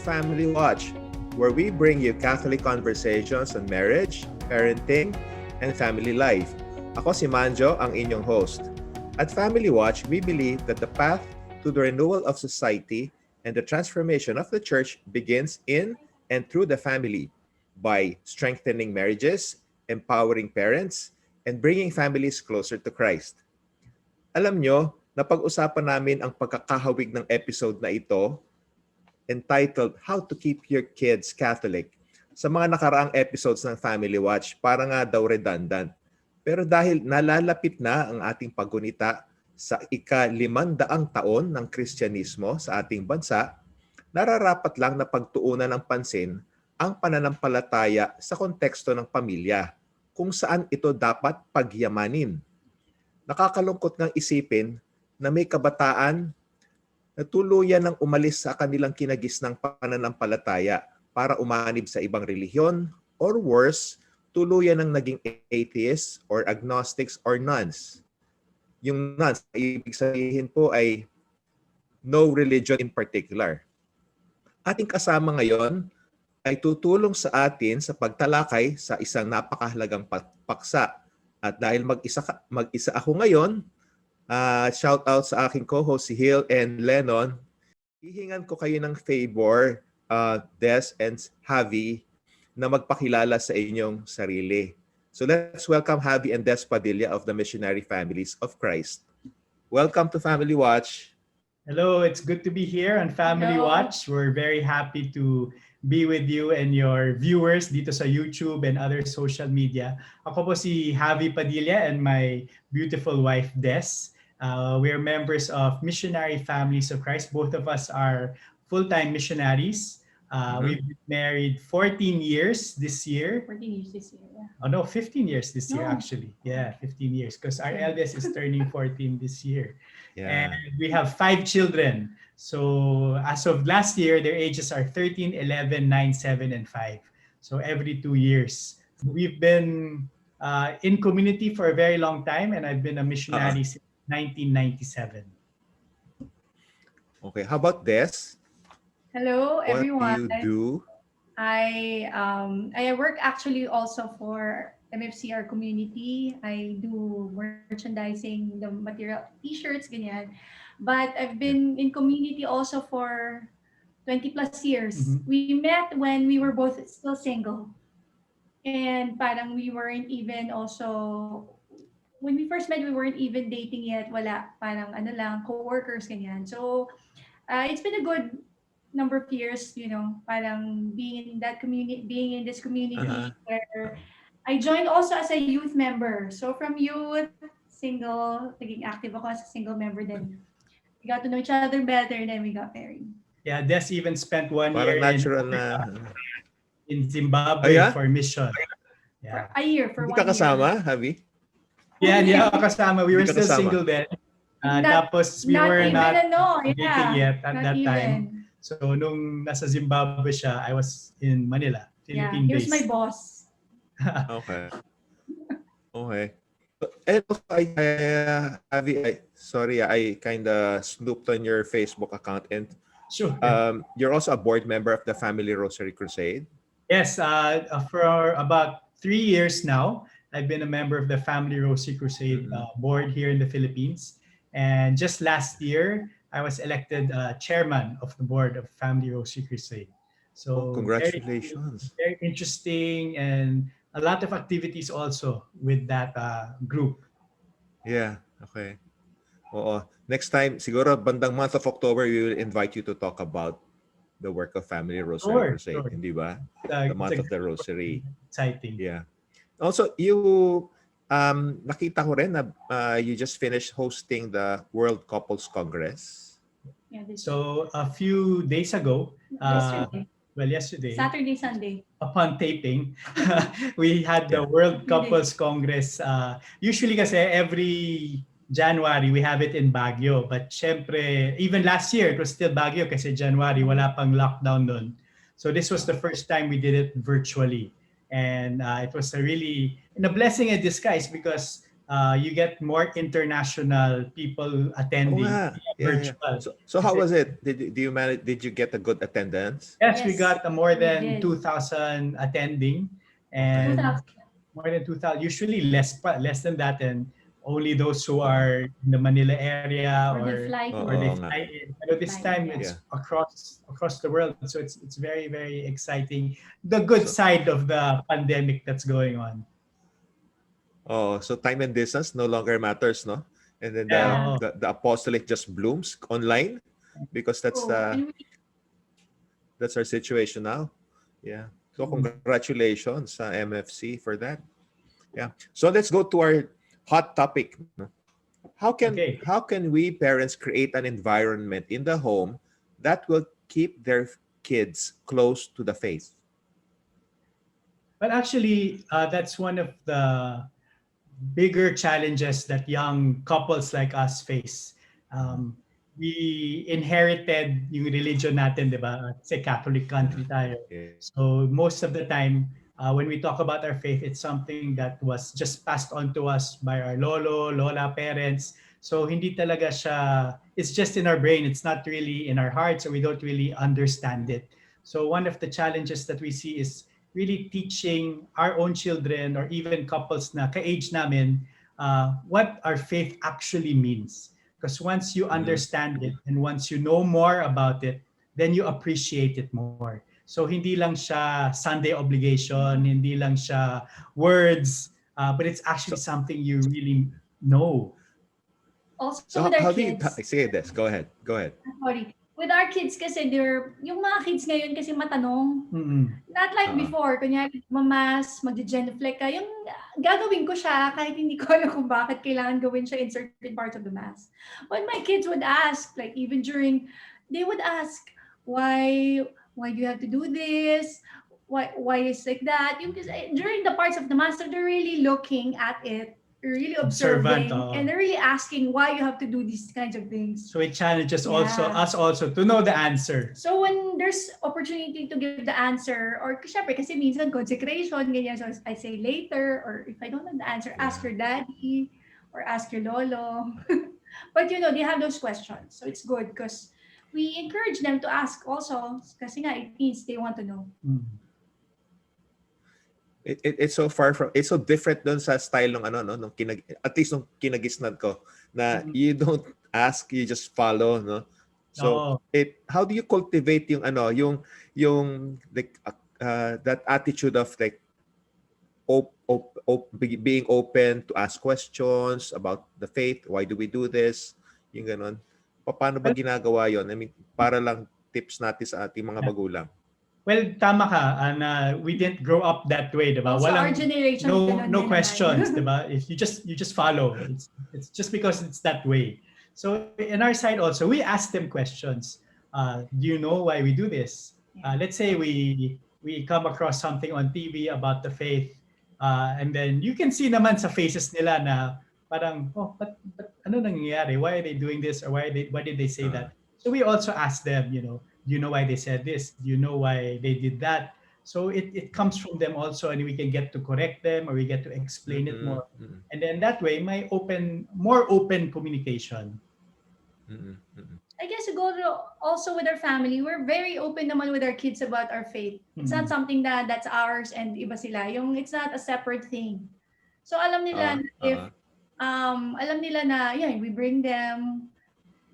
Family Watch, where we bring you Catholic conversations on marriage, parenting, and family life. Ako si Manjo, ang inyong host. At Family Watch, we believe that the path to the renewal of society and the transformation of the church begins in and through the family by strengthening marriages, empowering parents, and bringing families closer to Christ. Alam nyo, napag-usapan namin ang pagkakahawig ng episode na ito entitled How to Keep Your Kids Catholic sa mga nakaraang episodes ng Family Watch para nga daw redundant. Pero dahil nalalapit na ang ating paggunita sa ika-500 taon ng Kristyanismo sa ating bansa, nararapat lang na pagtuunan ng pansin ang pananampalataya sa konteksto ng pamilya, kung saan ito dapat pagyamanin. Nakakalungkot ngang isipin na may kabataan na tuluyan ng umalis sa kanilang kinagisnang pananampalataya para umanib sa ibang relihiyon, or worse, tuluyan ng naging atheists or agnostics or nuns. Yung nuns, ibig sabihin po ay no religion in particular. Ating kasama ngayon ay tutulong sa atin sa pagtalakay sa isang napakahalagang paksa. At dahil mag-isa ako ngayon, shout out sa aking co-host si Hill and Lennon, hihingan ko kayo ng favor, Des and Xavy, na magpakilala sa inyong sarili. So let's welcome Xavy and Des Padilla of the Missionary Families of Christ. Welcome to Family Watch. Hello, it's good to be here on Family Watch. We're very happy to be with you and your viewers dito sa YouTube and other social media. Ako po si Xavy Padilla and my beautiful wife Des. We're members of Missionary Families of Christ. Both of us are full-time missionaries. We've been married 14 years this year. 14 years this year, yeah. Oh no, 15 years this year actually. Yeah, 15 years because our eldest is turning 14 this year. Yeah. And we have 5 children. So as of last year, their ages are 13, 11, 9, 7, and 5. So every 2 years. We've been in community for a very long time, and I've been a missionary since 1997. Okay, how about Des? Hello, everyone. What do you do? I work actually also for MFCR community. I do merchandising, the material, t-shirts, ganyan. But I've been in community also for 20 plus years. Mm-hmm. We met when we were both still single. And parang we weren't even also, when we first met, we weren't even dating yet. Wala, parang ano lang, co-workers, ganyan. So it's been a good number of years, you know, parang being in that community, being in this community where I joined also as a youth member. So from youth, single, naging active ako as a single member, then we got to know each other better, and then we got married. Yeah, Des even spent 1 year in Zimbabwe for mission. Yeah. For a year, for 1 year. Hindi ka kasama, Xavy? Yeah, hindi ako kasama. We were still single then. Tapos we were not dating yet at that time. So nung nasa Zimbabwe siya, I was in Manila, Philippine base. He was my boss. Okay. Okay. And I kind of snooped on your Facebook account, and sure. You're also a board member of the Family Rosary Crusade. Yes, for about 3 years now, I've been a member of the Family Rosary Crusade board here in the Philippines. And just last year, I was elected chairman of the board of Family Rosary Crusade. So congratulations! Very interesting, and a lot of activities also with that group. Yeah. Okay. Oo. Next time, siguro bandang month of October, we will invite you to talk about the work of Family Rosary Crusade, hindi ba? The month of the Rosary. Exciting. Yeah. Also, you nakita ko rin na you just finished hosting the World Couples Congress. Yeah, so a few days ago, yesterday, Saturday, Sunday, upon taping, we had the World Couples Congress. Usually kasi every January we have it in Baguio, but syempre even last year it was still Baguio kasi January wala pang lockdown nun. So this was the first time we did it virtually, and it was a blessing in disguise because you get more international people Oo attending nga. via Yeah. virtual. So how Kasi, was it? Did you get a good attendance? yes, we Yes, got more we than did. 2,000 attending, Okay. and 2000. more than 2,000. Usually less than that, and only those who are in the Manila area Or they or fly or they Oo to. nga. fly in. But this Fly in, time yeah. it's Yeah. across the world, so it's very very exciting. The good So side of the pandemic that's going on. so time and distance no longer matters, no? And then Yeah. Yeah. the apostolate just blooms online because Oh, and we, that's our situation now. Yeah. So Mm. congratulations sa MFC for that. Yeah. So let's go to our hot topic. No? Okay. How can we parents create an environment in the home that will keep their kids close to the faith? But actually, that's one of the bigger challenges that young couples like us face. Um, we inherited yung religion natin, di ba? Kasi Catholic country tayo. Yeah. So most of the time, when we talk about our faith, it's something that was just passed on to us by our lolo, lola, parents. So hindi talaga siya, it's just in our brain. It's not really in our hearts, so we don't really understand it. So one of the challenges that we see is really teaching our own children or even couples na ka-age namin what our faith actually means. Because once you Mhm. understand it and once you know more about it, then you appreciate it more. So hindi lang siya Sunday obligation, hindi lang siya words, but it's actually So something you really know. also so with our how do you kids, say this? Go ahead. Go ahead. sorry, with our kids kasi yung mga kids ngayon kasi matanong. Mm-mm. Not like Uh-uh. before, kunyari mamas, magge-genuflect ka, yung gagawin ko siya kahit hindi ko alam kung bakit kailangan gawin siya in certain parts of the mass. When my kids would ask, like even during, they would ask, why do you have to do this? Why is like that? Yung, during the parts of the mass, so they're really looking at it, really Observant. observing, and they're really asking why you have to do these kinds of things. So it challenges Yeah. us also to know the answer. So when there's opportunity to give the answer, or syempre kasi minsan consecration, ganyan, so I say later, or if I don't know the answer, ask your daddy, or ask your lolo. But they have those questions. So it's good because we encourage them to ask also, kasi nga it means they want to know. Mm. It's so far from it's so different dun sa style ng nung at least nung kinagisnan ko na you don't ask, you just follow, no? So how do you cultivate yung like that attitude of like being open to ask questions about the faith, why do we do this, yung ganon. Paano ba ginagawa yon? I mean, para lang tips natin sa ating mga magulang. Well, tama ka, and we didn't grow up that way, diba? Also, our generation, no questions, diba? If you just follow, it's just because it's that way. So in our side also, we ask them questions. Do you know why we do this? Let's say we come across something on TV about the faith, and then you can see naman sa faces nila na parang, but ano nangyayari? Why are they doing this? Or why did they say that? So we also ask them, do you know why they said this? Do you know why they did that? So it comes from them also, and we can get to correct them or we get to explain it more. And then that way, more open communication. I guess to go also with our family, we're very open naman with our kids about our faith. It's not something that's ours and iba sila. It's not a separate thing. So alam nila alam nila na, we bring them.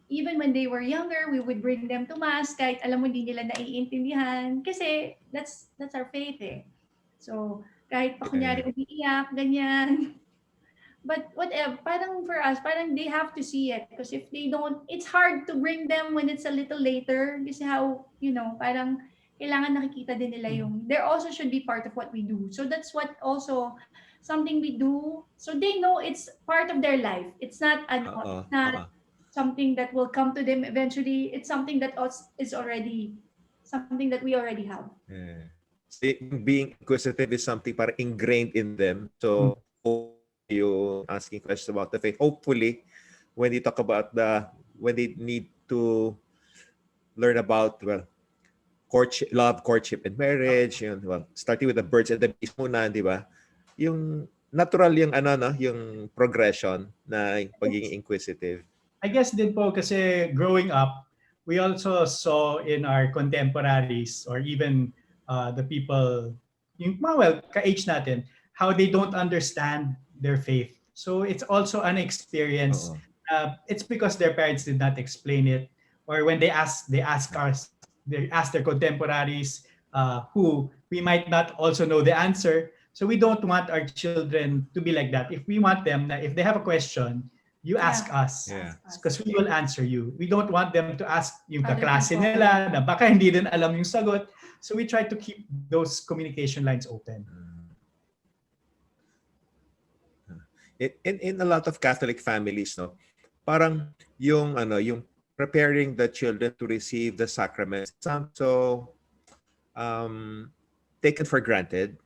Even when they were younger, we would bring them to mass kahit alam mo hindi nila naiintindihan kasi that's our faith eh. So kahit pa kunyari umiiyak, ganyan. But whatever, parang for us, parang they have to see it because if they don't, it's hard to bring them when it's a little later kasi how, parang kailangan nakikita din nila yung, there also should be part of what we do. So that's what also something we do. So they know it's part of their life. It's not something that will come to them eventually. It's something that is already something that we already have. Yeah. Being inquisitive is something para ingrained in them. So you asking questions about the faith. Hopefully, when they talk about when they need to learn about love, courtship, and marriage, starting with the birds and the bees muna, di ba? Yung natural yung ano no, yung progression na pagiging inquisitive. I guess din po kasi growing up, we also saw in our contemporaries or even the people, yung well, ka-age natin, how they don't understand their faith. So it's also an experience. Oo. It's because their parents did not explain it, or when they ask their contemporaries who we might not also know the answer. So we don't want our children to be like that. If we want them, if they have a question, you ask us. Yeah. Because we will answer you. We don't want them to ask yung Other kaklase people. nila na baka hindi din alam yung sagot. So we try to keep those communication lines open. In a lot of Catholic families, no, parang yung ano, yung preparing the children to receive the sacraments, so taken for granted.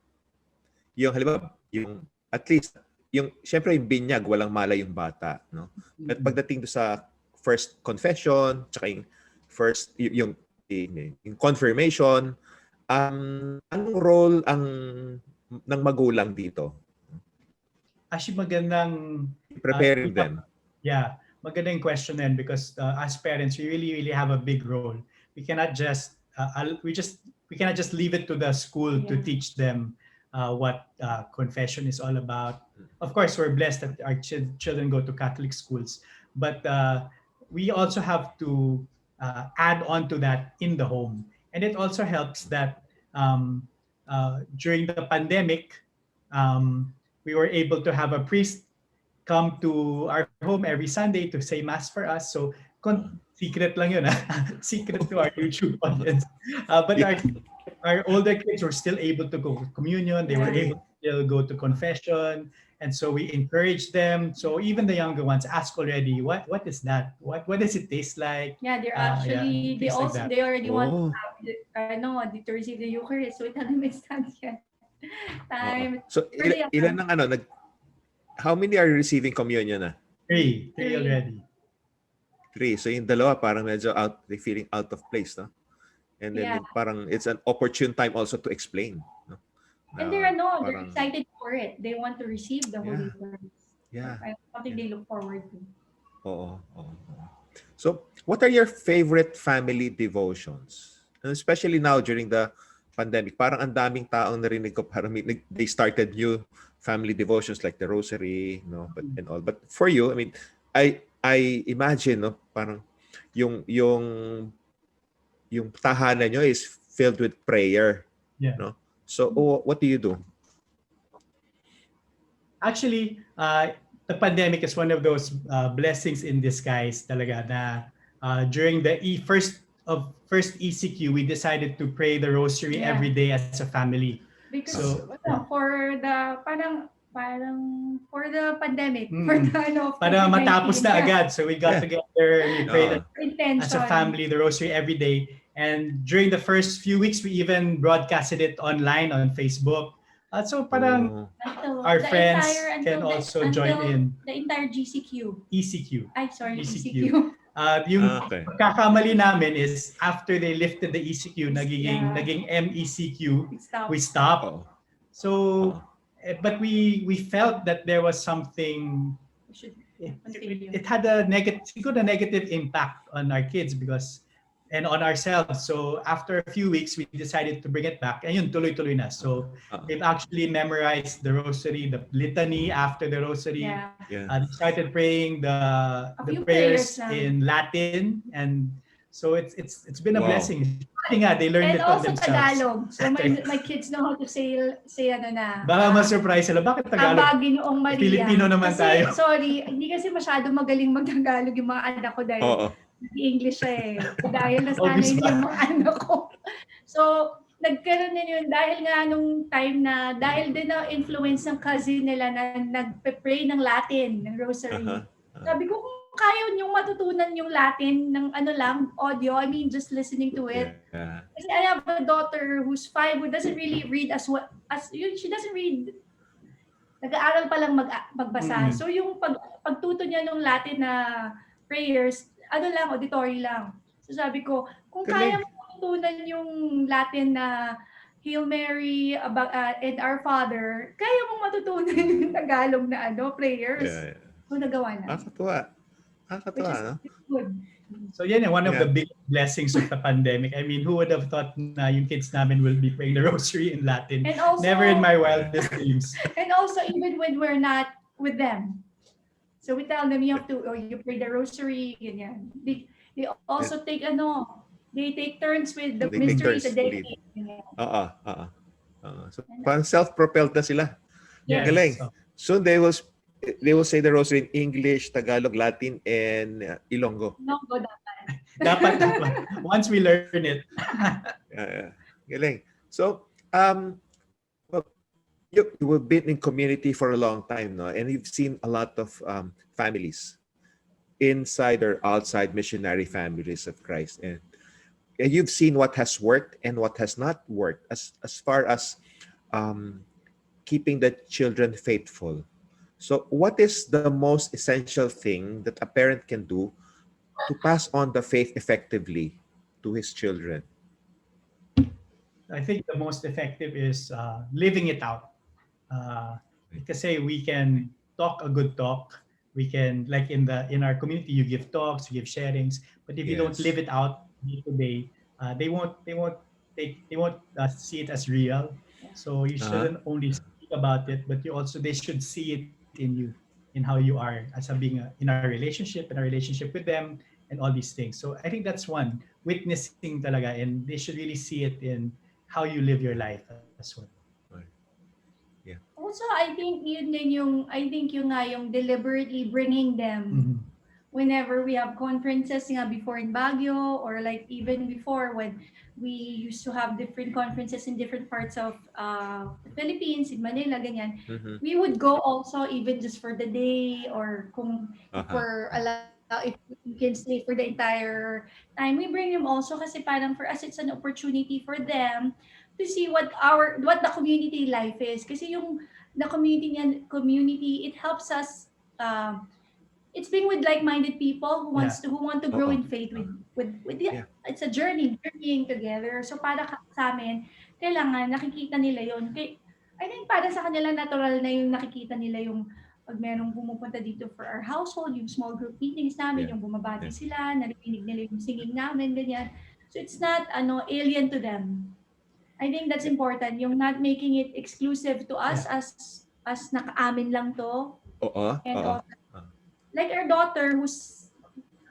Yung halimbawa, yung at least yung syempre yung binyag, walang malay yung bata, no. At pagdating do sa first confession, tsaka yung first yung confirmation, anong role ang ng magulang dito? Actually, magandang Preparing them. Yeah, magandang question din because as parents, we really have a big role. We cannot just we cannot just leave it to the school to teach them what confession is all about. Of course, we're blessed that our children go to Catholic schools, but we also have to add on to that in the home. And it also helps that during the pandemic, we were able to have a priest come to our home every Sunday to say mass for us. So secret lang yun, secret to our YouTube audience. But our older kids were still able to go to communion. They were able to still go to confession. And so we encourage them. So even the younger ones ask already, what is that? What does it taste like? Yeah, they're actually they things like also that. they already want to have to receive the Eucharist. So it doesn't make sense yet. Time. So ilan ng ano how many are receiving communion na? Three already. 3. So yung dalawa parang medyo they feeling out of place, no? And then parang it's an opportune time also to explain, no? And they're excited for it. They want to receive the Holy Eucharist. Yeah. Something they look forward to. Oo. So, what are your favorite family devotions? And especially now during the pandemic, parang ang daming taong narinig ko parang they started new family devotions like the rosary, no, and all. But for you, I mean, I imagine, no, parang yung tahanan nyo is filled with prayer, no? So, what do you do? Actually, the pandemic is one of those blessings in disguise talaga na during the first ECQ, we decided to pray the rosary every day as a family. Because for the for the pandemic, for the para matapos na agad. So we got together, we prayed as a family the rosary every day. And during the first few weeks, we even broadcasted it online on Facebook. So parang our friends can also join in. The entire GCQ. ECQ. ECQ. Yung pagkakamali namin is after they lifted the ECQ, naging MECQ, we stopped. So, but we felt that there was something. It had a negative impact on our kids and on ourselves. So after a few weeks, we decided to bring it back. And yun, tuloy-tuloy na. So they've actually memorized the rosary, the litany after the rosary. They started praying the prayers in Latin. And so it's been a blessing. They learned it on themselves. And also Tagalog. So my kids know how to say ano na. Baka ma-surprise sila. Bakit Tagalog? Ginoong Maria. Filipino naman tayo. Sorry, hindi kasi masyado magaling mag-Tagalog yung mga anak ko dahil English dahil nasanay yung mga anak ko. So, nagkaroon na yun dahil nga nung time na, dahil din na influence ng cousin nila na nagpe-pray ng Latin, ng rosary. Sabi ko, kung kaya niyong matutunan yung Latin ng audio, I mean, just listening to it. Kasi I have a daughter who's 5 who doesn't really read she doesn't read. Nag-aaral pa lang magbasa. So, yung pagtuto niya ng Latin na prayers, auditory lang. So sabi ko, kung kaya mo matutunan yung Latin na Hail Mary, about, and Our Father, kaya mong matutunan yung Tagalog na prayers. Yeah, yeah. So, nagawa namin, Nakakatuwa. which Nakakatuwa, is no? good. So yan, one of the Yeah. big blessings of the pandemic. I mean, who would have thought na yung kids namin will be praying the rosary in Latin? And also, Never in my wildest dreams. and also even when we're not with them. So we tell them you have to, or you pray the rosary, ganyan. They also take they take turns with the They take mysteries turns that to they lead. read. Ganyan. So parang self-propelled na sila. Yes. Galing. So, Soon they will say the rosary in English, Tagalog, Latin, and Ilonggo. No, go down. dapat. Once we learn it. Galing. So, well, you've been in community for a long time, no? And you've seen a lot of families inside or outside Missionary Families of Christ. And you've seen what has worked and what has not worked as far as keeping the children faithful. So what is the most essential thing that a parent can do to pass on the faith effectively to his children? I think the most effective is living it out. Kasi we can talk a good talk. We can, like in our community, you give talks, you give sharings. But if you don't Yes. live it out day to day, they won't see it as real. So you shouldn't only speak about it, but they should see it in you, in how you are as in our relationship with them, and all these things. So I think that's one, witnessing talaga, and they should really see it in how you live your life as well. Also, I think yung nga yung deliberately bringing them whenever we have conferences nga before in Baguio, or like even before when we used to have different conferences in different parts of the Philippines, in Manila, ganyan. We would go also even just for the day, or if we're allowed, if we can stay for the entire time, we bring them also kasi parang for us it's an opportunity for them to see what the community life is, kasi yung the community, it helps us, it's being with like-minded people who want to grow in faith it's a journeying together. So para sa amin, kailangan nakikita nila yon. I think para sa kanila natural na yung nakikita nila yung pag merong pumupunta dito for our household, yung small group meetings namin, yung bumabati sila, narinig nila yung singing namin, ganyan. So it's not alien to them. I think that's important, yung not making it exclusive to us as naka-amin lang to. And also, like our daughter who's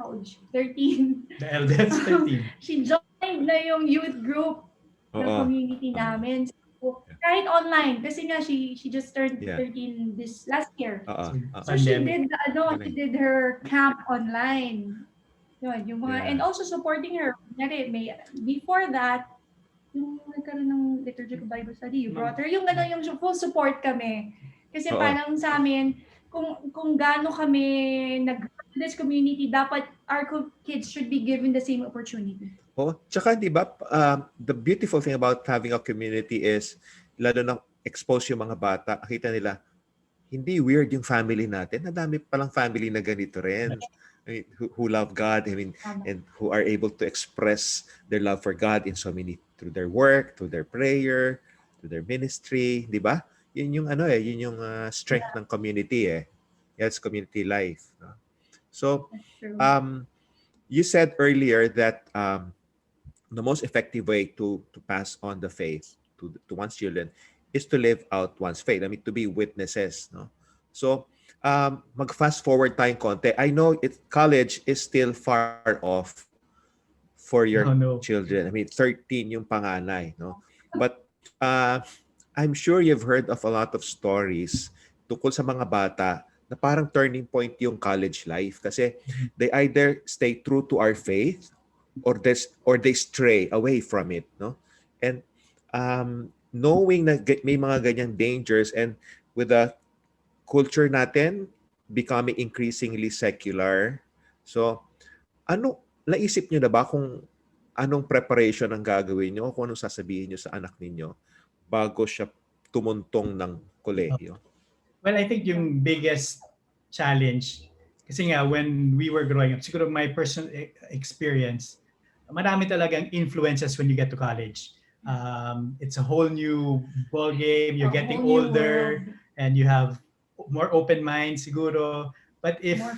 how old is she? 13. The eldest 13. She joined na yung youth group ng community namin. So, kahit online, kasi nga she just turned 13 this last year. So she did her camp online. Yun, yung mga, and also supporting her. Before that, yung nagkaroon ng liturgical Bible study, you brought her, yung full support kami. Kasi parang sa amin, kung gaano kami this community, dapat our kids should be given the same opportunity. Tsaka di ba, the beautiful thing about having a community is, lalo na expose yung mga bata, nakita nila, hindi weird yung family natin. Nadami palang family na ganito rin. I mean, who love God, and who are able to express their love for God in so many, through their work, through their prayer, through their ministry, di ba? Yun yung yun yung strength ng community It's community life. So, you said earlier that the most effective way to pass on the faith to one's children is to live out one's faith. I mean, to be witnesses. No? So, mag-fast forward tayong konti. I know college is still far off for your children. I mean, 13 yung panganay. No? But I'm sure you've heard of a lot of stories tungkol sa mga bata na parang turning point yung college life kasi they either stay true to our faith or they stray away from it, no? And knowing na may mga ganyang dangers, and with the culture natin becoming increasingly secular, so naisip nyo na ba kung anong preparation ang gagawin nyo, kung anong sasabihin nyo sa anak ninyo bago siya tumuntong ng kolehiyo? Well, I think yung biggest challenge, kasi nga when we were growing up, siguro my personal experience, marami talagang influences when you get to college. It's a whole new ball game. You're A getting whole new older, world. and you have more open mind, siguro. But if More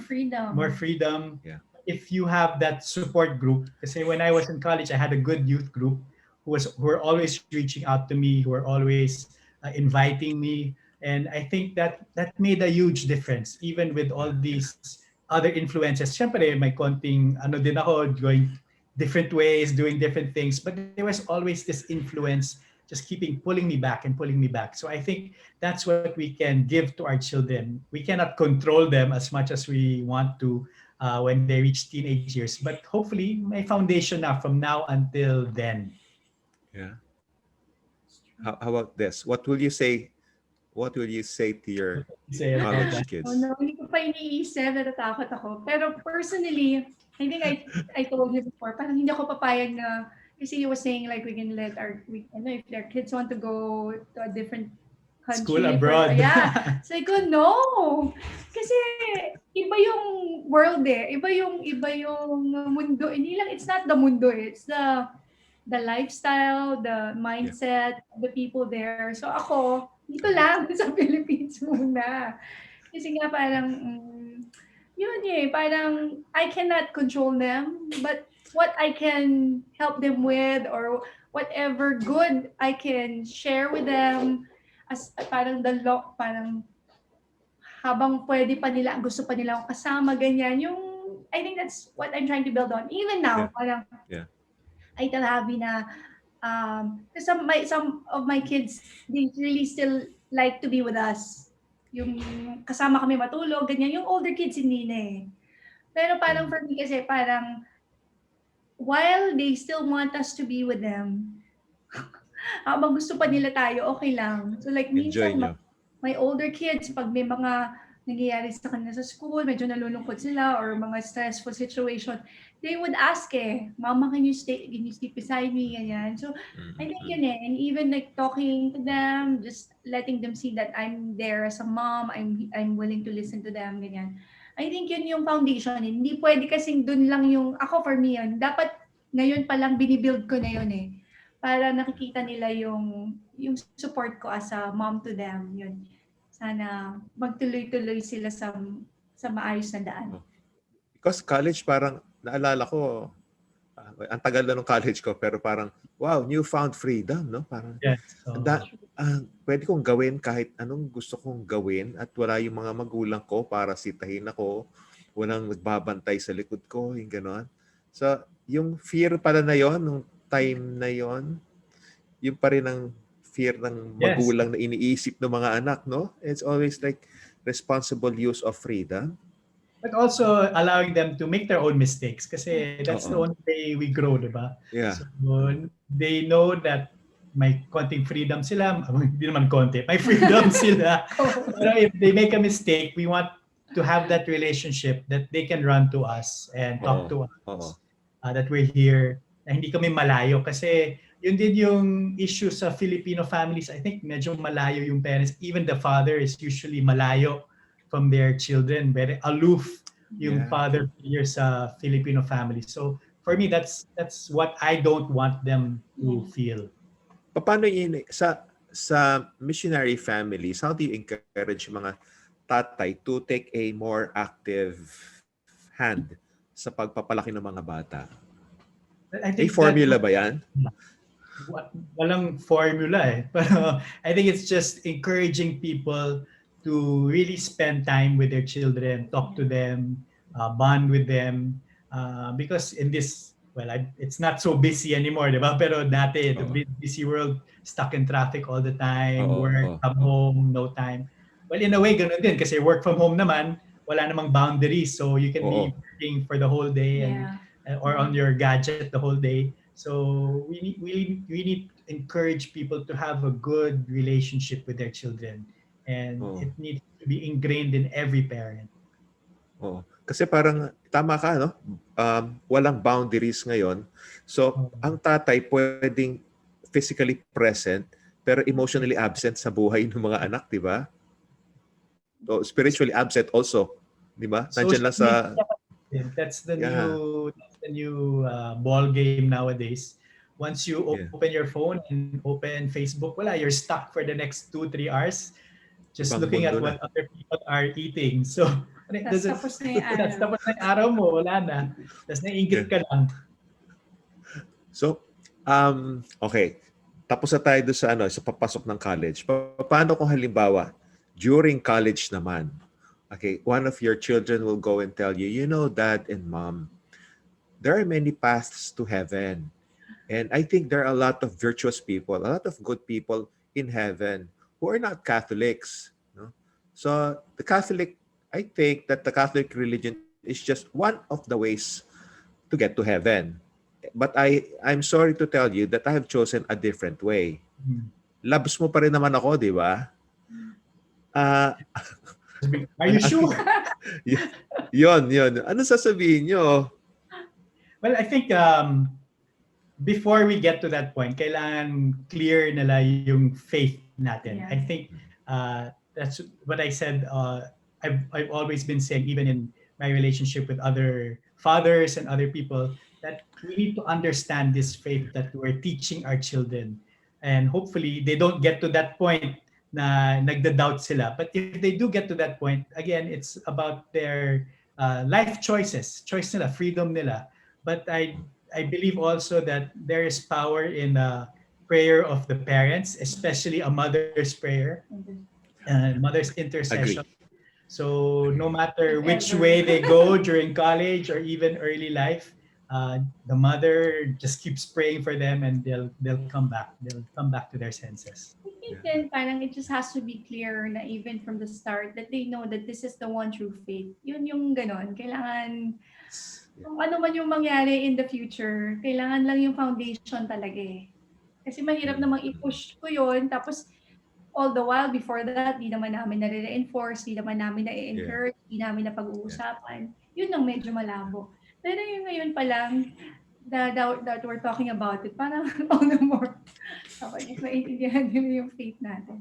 more freedom. freedom, Yeah. if you have that support group, kasi when I was in college, I had a good youth group who were always reaching out to me, who were always inviting me, and I think that made a huge difference, even with all Yeah. these other influences. Siyempre, may konting ano din ako, going different ways, doing different things, but there was always this influence just keeping pulling me back and pulling me back. So I think that's what we can give to our children. We cannot control them as much as we want to when they reach teenage years, but hopefully my foundation now from now until then. Yeah. How about this? What will you say? What will you say to your Say about college that. Oh kids? no, hindi ko pa iniisip, natatakot ako. Pero personally, I think I told you before, parang hindi ako papayag na, kasi you was saying like we can let ano, if their kids want to go to a different School country for, abroad. yeah. So I go, no. Kasi iba yung world eh. Iba yung mundo. Hindi lang, it's not the mundo eh. It's the lifestyle, the Yeah. mindset, the people there. So ako, dito lang sa Philippines muna. Kasi nga parang, yun eh, parang I cannot control them, but what I can help them with or whatever good I can share with them as parang parang habang pwede pa nila, gusto pa nila akong kasama, ganyan. Yung, I think that's what I'm trying to build on. Even Yeah. now, parang Yeah. I tell Abby na, because some of my kids, they really still like to be with us. Yung kasama kami matulog, ganyan. Yung older kids, hindi na eh. Pero parang for me kasi, parang, while they still want us to be with them, habang gusto pa nila tayo, okay lang. So like, Enjoy minsan, nyo. my older kids, pag may mga nangyayari sa kanila sa school, medyo nalulungkot sila or mga stressful situation, they would ask Mama, can you sleep beside me? Ganyan. So, I think yun eh. And even like talking to them, just letting them see that I'm there as a mom, I'm willing to listen to them, ganyan. I think yun yung foundation. Hindi pwede kasing dun lang yung, ako for me yun, dapat ngayon pa lang binibuild ko na yun eh. Para nakikita nila yung support ko as a mom to them. Yun. Sana magtuloy-tuloy sila sa maayos na daan. Because college parang, naalala ko, ang tagal na nung college ko, pero parang, wow, newfound freedom, no? Parang, Yes. So, pwede kong gawin kahit anong gusto kong gawin at wala yung mga magulang ko para sitahin ako, walang nagbabantay sa likod ko, yung gano'n. So, yung fear pala na yon, nung time na yon, yung pa rin ang fear ng magulang na iniisip ng mga anak, no? It's always like responsible use of freedom. but also allowing them to make their own mistakes kasi that's the only way we grow, diba? Yeah. So they know that may konting freedom sila, hindi naman konti, may freedom sila. Pero if they make a mistake, we want to have that relationship that they can run to us and talk to us. That we're here, na hindi kami malayo kasi yun din yung issue sa Filipino families. I think medyo malayo yung parents. Even the father is usually malayo from their children. Very aloof yung father figure sa Filipino family. So for me, that's what I don't want them to feel. Paano yun, sa missionary families, how do you encourage mga tatay to take a more active hand sa pagpapalaki ng mga bata? May formula ba yan? Walang formula eh. Pero I think it's just encouraging people to really spend time with their children, talk to them, bond with them. Because in this, it's not so busy anymore, di ba? Pero dati, the busy world, stuck in traffic all the time, work, come home, no time. Well, in a way, ganun din. Kasi work from home naman, wala namang boundaries. So you can be working for the whole day or on your gadget the whole day. So we need to encourage people to have a good relationship with their children. And it needs to be ingrained in every parent. Kasi parang tama ka, no? Walang boundaries ngayon. So ang tatay pwedeng physically present pero emotionally absent sa buhay ng mga anak, di ba? So, spiritually absent also, di ba? Nandiyan lang sa... That's the new ball game nowadays. Once you Yeah. open your phone and open Facebook, wala, you're stuck for the next 2-3 hours just Ibang looking mundo at na. what other people are eating. So, Tapos does it, tapos na yung that's araw. tapos na yung araw mo, wala na. Tapos naiingit Yeah. ka lang. So, okay. Tapos na tayo doon sa ano, sa papasok ng college. Paano kung halimbawa, during college naman, okay, one of your children will go and tell you, you know, dad and mom, there are many paths to heaven. And I think there are a lot of virtuous people, a lot of good people in heaven who are not Catholics. No? So the Catholic, I think that the Catholic religion is just one of the ways to get to heaven. But I'm sorry to tell you that I have chosen a different way. Hmm. Labs mo pa rin naman ako, di ba? Ah, Are you sure? yun. Ano sasabihin nyo? Well, I think before we get to that point, kailangan clear nila yung faith natin. Yeah. I think that's what I said. I've always been saying, even in my relationship with other fathers and other people, that we need to understand this faith that we're teaching our children. And hopefully, they don't get to that point na nagda-doubt sila. But if they do get to that point, again, it's about their life choice nila, freedom nila. But I believe also that there is power in the prayer of the parents, especially a mother's prayer, mother's intercession. Agree. So no matter If which ever. way they go during college or even early life, the mother just keeps praying for them, and they'll come back. They'll come back to their senses. I think then parang it just has to be clear na even from the start that they know that this is the one true faith. Yun yung ganon. Kailangan, kung ano man yung mangyari in the future, kailangan lang yung foundation talaga eh. Kasi mahirap namang i-push ko yun. Tapos all the while before that, di naman namin nare-reinforce, di naman namin na-encourage, di namin na pag-uusapan. Yun ang medyo malabo. Pero yung ngayon pa lang, that we're talking about it, parang all the more, dapat mas maintindihan nila yung faith natin.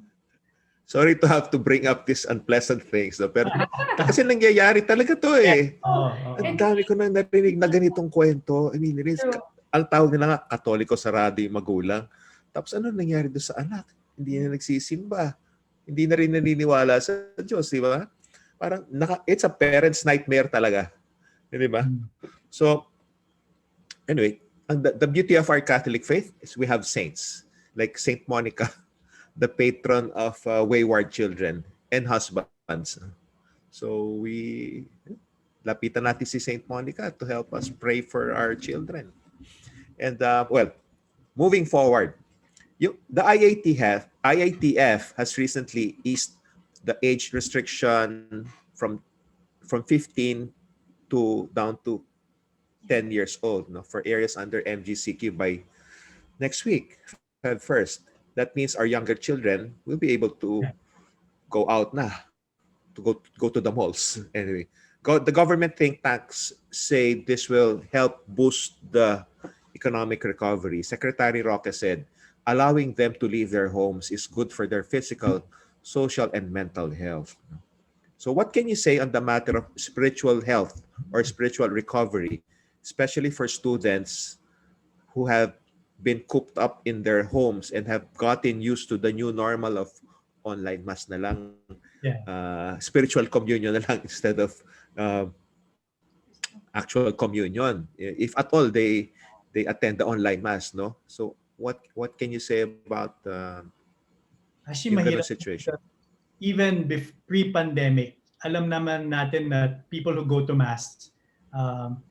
Sorry to have to bring up these unpleasant things, no? Pero kasi nangyayari talaga to eh. Ang dami ko na narinig na ganitong kwento. I mean, ang tawag nila nga, Katoliko sarado yung magulang. Tapos ano nangyari doon sa anak? Hindi na nagsisimba. Hindi na rin naniniwala sa Diyos, di ba? Parang, it's a parent's nightmare talaga. Di ba? So, anyway, the beauty of our Catholic faith is we have saints. Like Saint Monica, the patron of wayward children and husbands. So lapitan natin si Saint Monica to help us pray for our children. And moving forward, the IATF has recently eased the age restriction from 15 to down to 10 years old, no, for areas under MGCQ by next week, Feb 1st. That means our younger children will be able to go out na, to go to the malls. Anyway, the government think tanks say this will help boost the economic recovery. Secretary Roque said, allowing them to leave their homes is good for their physical, social, and mental health. So what can you say on the matter of spiritual health or spiritual recovery, especially for students who have been cooped up in their homes and have gotten used to the new normal of online mass na lang, spiritual communion na lang instead of actual communion, if at all they attend the online mass, no? So what can you say about Actually, yung mahirap situation? Even pre-pandemic, alam naman natin that people who go to mass,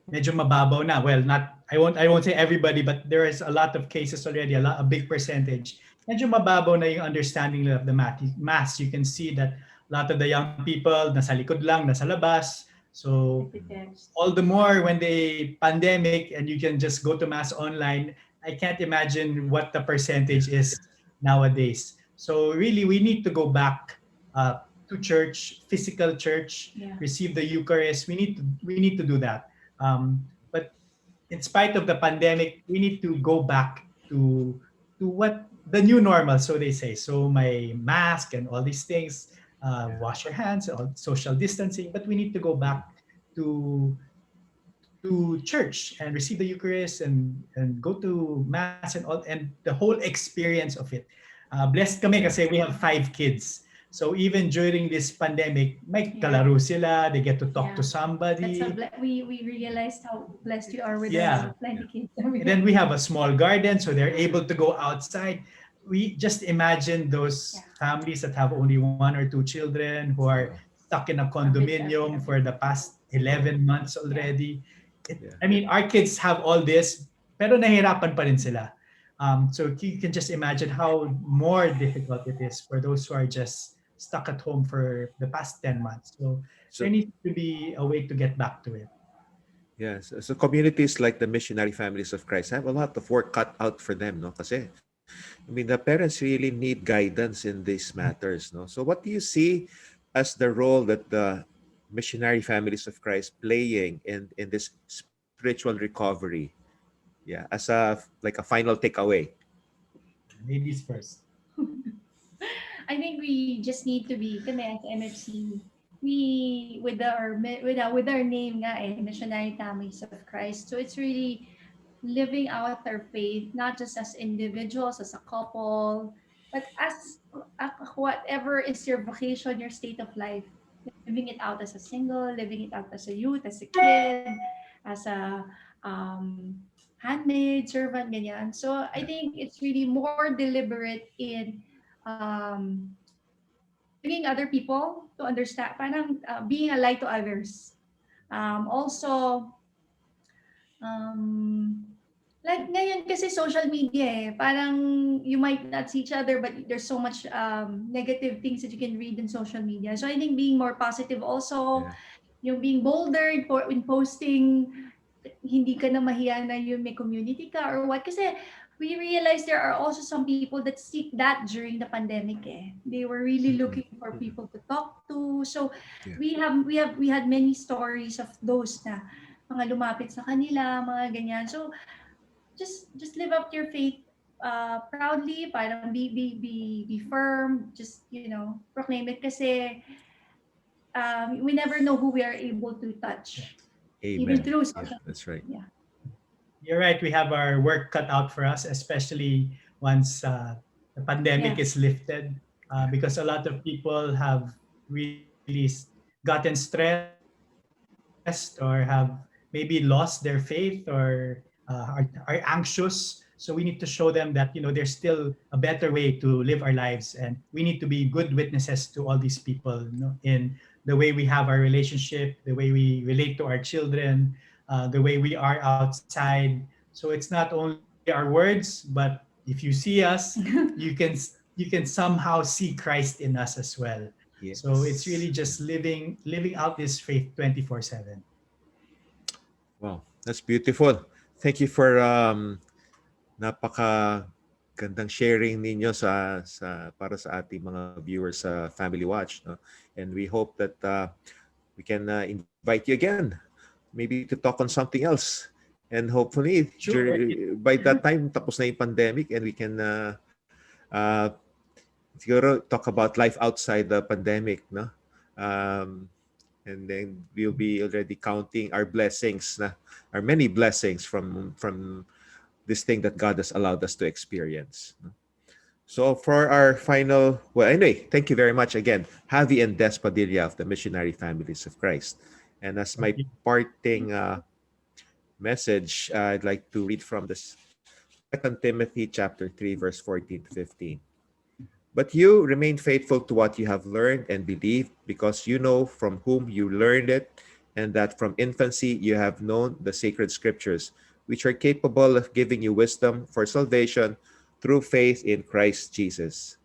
medyo mababaw na. Well, I won't say everybody, but there is a lot of cases already, a big percentage. Medyo mababaw na yung understanding of the mass. You can see that a lot of the young people nasa likod lang, nasa labas. So all the more when the pandemic and you can just go to mass online, I can't imagine what the percentage is nowadays. So really, we need to go back to church, physical church, receive the Eucharist. We need to do that. But in spite of the pandemic, we need to go back to what the new normal, so they say. So my mask and all these things, wash your hands, all social distancing. But we need to go back to to church and receive the Eucharist and go to Mass and all, and the whole experience of it. Blessed kami Yeah. kasi we have 5 kids. So even during this pandemic, may Yeah. kalaro sila, they get to talk to Yeah. somebody. We realized how blessed you are with Yeah. plenty kids. And then we have a small garden, so they're able to go outside. We just imagine those Yeah. families that have only 1 or 2 children who are stuck in a condominium for the past 11 months already. Yeah. I mean, our kids have all this, pero nahirapan pa rin sila. So you can just imagine how more difficult it is for those who are just stuck at home for the past 10 months. So So there needs to be a way to get back to it. yes, so communities like the Missionary Families of Christ have a lot of work cut out for them, no? Kasi I mean, the parents really need guidance in these matters, no? So what do you see as the role that the Missionary Families of Christ playing in this spiritual recovery? Yeah, as a final takeaway. Ladies first. I think we just need to be kami as MFC. We with our name nga Missionary Families of Christ. So it's really living out our faith not just as individuals, as a couple, but as whatever is your vocation, your state of life. Living it out as a single, living it out as a youth, as a kid, as a handmaid, servant, ganyan. So I think it's really more deliberate in um, bringing other people to understand, parang being a light to others. Also, um, like ngayon kasi social media parang you might not see each other but there's so much negative things that you can read in social media. So I think being more positive also, Yeah. yung being bolder in posting, hindi ka na mahiya na yung may community ka or what. Kasi we realized there are also some people that seek that during the pandemic They were really looking for people to talk to. So Yeah. we had many stories of those na mga lumapit sa kanila, mga ganyan. So just live up to your faith proudly, parang be firm, just proclaim it kasi we never know who we are able to touch. Even Amen. through Yeah, social that's right. media. You're right. We have our work cut out for us, especially once the pandemic Yeah. is lifted, because a lot of people have really gotten stressed or have maybe lost their faith or are anxious. So we need to show them that there's still a better way to live our lives, and we need to be good witnesses to all these people, in the way we have our relationship, the way we relate to our children, the way we are outside. So it's not only our words, but if you see us, you can somehow see Christ in us as well. So it's really Yes. just living out this faith 24/7. Wow, that's beautiful. Thank you for napaka gandang sharing ninyo sa para sa ating mga viewers sa Family Watch, no? And we hope that we can invite you again, maybe to talk on something else. And hopefully Sure. by that time tapos na yung pandemic and we can uh, siguro talk about life outside the pandemic, no? And then we'll be already counting our blessings, our many blessings from this thing that God has allowed us to experience. So for our final, well, anyway, thank you very much again, Xavy and Des Padilla of the Missionary Families of Christ. And as my parting message, I'd like to read from this 2 Timothy chapter 3, verse 14 to 15. But you remain faithful to what you have learned and believed, because you know from whom you learned it, and that from infancy you have known the sacred scriptures, which are capable of giving you wisdom for salvation through faith in Christ Jesus.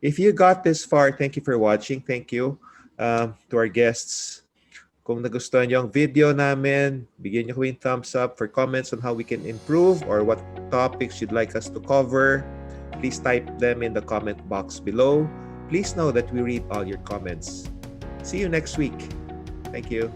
If you got this far, thank you for watching. Thank you to our guests. Kung nagustuhan niyo ang video namin, bigyan niyo ko yung thumbs up. For comments on how we can improve or what topics you'd like us to cover, please type them in the comment box below. Please know that we read all your comments. See you next week. Thank you.